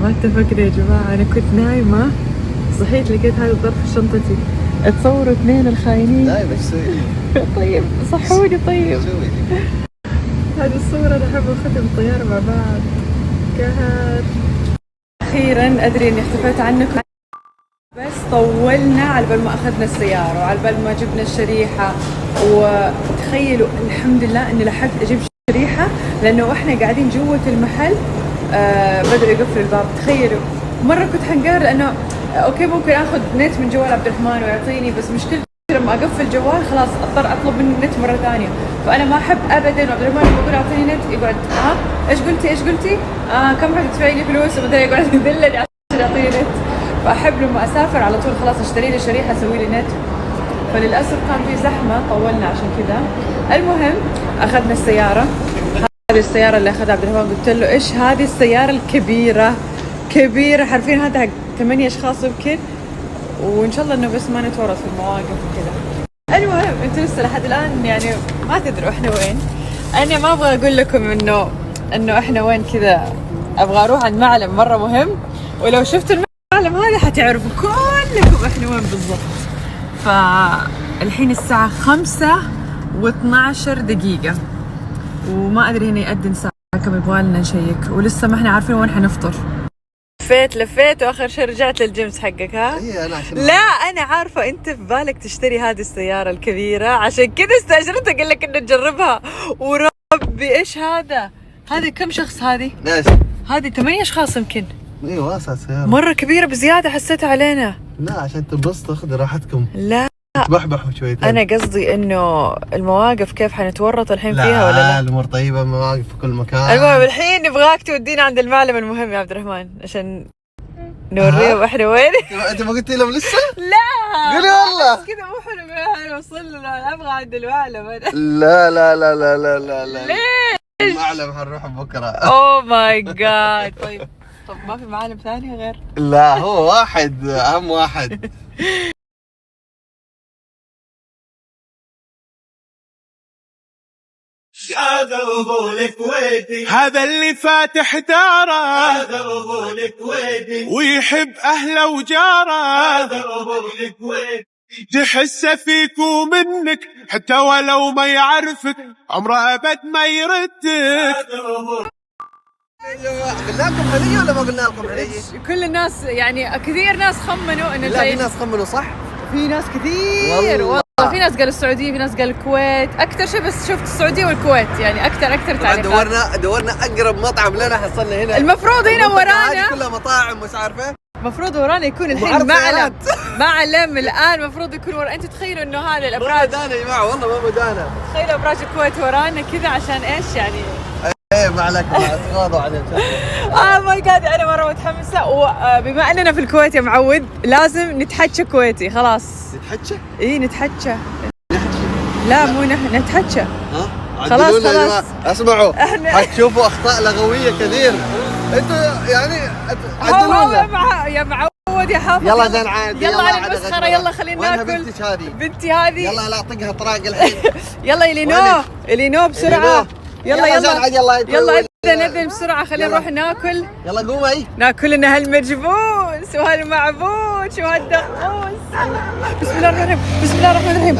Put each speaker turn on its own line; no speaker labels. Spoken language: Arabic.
ما اتفقنا يا جماعة. أنا كنت نايمة صحيت لقيت هذا الظرف في شنطتي. اتصوروا اثنين الخاينين.
لا ايش سوي؟
طيب صحوني. طيب
سوي
هذه الصورة أنا أحب أخذها بالطيارة مع بعض. قهر. أخيرا أدري إني اختفيت عنكم، بس طولنا على بال ما أخذنا السيارة وعلى بال ما جبنا الشريحة. وتخيلوا الحمد لله إني لحقت أجيب شريحة، لأنه إحنا قاعدين جوة المحل بدأوا يقفلوا الباب. تخيلوا مرة كنت حنقهر، لأنه أوكي ممكن آخذ نت من جوال عبد الرحمن ويعطيني، بس مشكلتي لما أقفل الجوال خلاص أضطر أطلب منه النت مرة ثانية. فأنا ما أحب أبدا عبد الرحمن لما يقول أعطيني نت يقعد إيش قلتي كم حتدفعي لي فلوس، وبعدين يقعد يذلني عشان يعطيني نت. فأحب لما أسافر على طول خلاص أشتري لي شريحة أسوي لي نت. فللأسف كان في زحمة طولنا عشان كذا. المهم أخذنا السيارة. هذه السيارة اللي أخذها عبد الرحمن، قلت له إيش هذه السيارة الكبيرة كبيرة حرفيا، هذا حق 8 أشخاص يمكن، وإن شاء الله إنه بس ما نتورط في المواقف وكذا. المهم أنتوا لسه لحد الآن يعني ما تدروا إحنا وين. أنا ما أبغى أقول لكم إنه إحنا وين كذا. أبغى أروح عند معلم مرة مهم، ولو شفتوا المعلم هذا حتعرفوا كلكم إحنا وين بالضبط. فالحين الساعة 5:12 وما أدري هنا يأذن ساعة كم، يبغالنا نشيك ولسه ما إحنا عارفين وين حنفطر. لفيت واخر شيء رجعت للجيمس حقك. ها
إيه أنا عشان
لا انا عارفه انت في بالك تشتري هذه السياره الكبيره، عشان كذا استاجرتك اقول لك انه تجربها. وربي ايش هذا كم شخص هذه؟
ليش؟
هذه 8 اشخاص يمكن.
ايوه واسعة السيارة
مره كبيره بزياده حسيتها علينا.
لا عشان تنبسطوا خذوا راحتكم.
لا
تبحبحوا شويتين.
انا قصدي انه المواقف كيف حنتورط الحين فيها ولا لا؟
الامور طيبة، مواقف في كل مكان.
المهم الحين نبغاك تودينا عند المعلم المهم يا عبد الرحمن عشان نوريهم احنا وين.
انت ما قلتي لهم لسه؟
لا
قولي والله
كذا مو حلو وصلنا ابغى عند المعلم انا.
لا لا لا لا لا لا لا
ليش؟
المعلم حنروح بكره.
اوه ماي جاد. طب ما في معلم ثاني غير؟
لا هو واحد، اهم واحد.
هذا ابو الكويتي،
هذا اللي فاتح داره،
هذا ابو الكويتي،
ويحب اهله وجاره،
هذا ابو الكويتي،
تحسه فيك ومنك حتى ولو ما يعرفك عمره ابد ما يردك.
هذا ابو
قلنا لكم هدية ولا ما قلنا لكم هدية؟
كل الناس يعني كثير ناس خمنوا انه
لا في ناس خمنوا صح؟
في ناس كثير والله. في ناس قالوا السعودية، في ناس قالوا الكويت. أكثر شيء بس شفت السعودية والكويت يعني أكثر تعليقات.
دورنا أقرب مطعم لنا حصلنا هنا.
المفروض هنا ورانا
كلها مطاعم مش عارفة.
المفروض ورانا يكون الحين معلم الآن المفروض يكون ورانا. أنتوا تخيلوا إنه هذا الأبراج.
ما مدانا يا جماعة والله ما مدانا.
تخيلوا أبراج الكويت ورانا كذا عشان إيش يعني؟
ايه ما عليك تغاضوا عن
ماي جاد انا مره متحمسه. وبما اننا في الكويت يا معود لازم نتحكى كويتي خلاص.
نتحكى؟
اي نتحكى. لا مو نتحكى.
خلاص اسمعوا حتشوفوا اخطاء لغويه كثير. انتوا يعني
عدلونا يا معود يا حافظ.
يلا زين عادي.
يلا على المسخره. يلا خلينا ناكل.
بنتك هذه؟
بنتي هذه.
يلا لا اطقها طراق الحين.
يلا الينو بسرعه. يلا نذن بسرعة. خلينا نروح ناكل.
يلا قومي
ناكل لنا هالمجبوس وهالمعبوش وهالدقوس. بسم الله الرحمن الرحيم.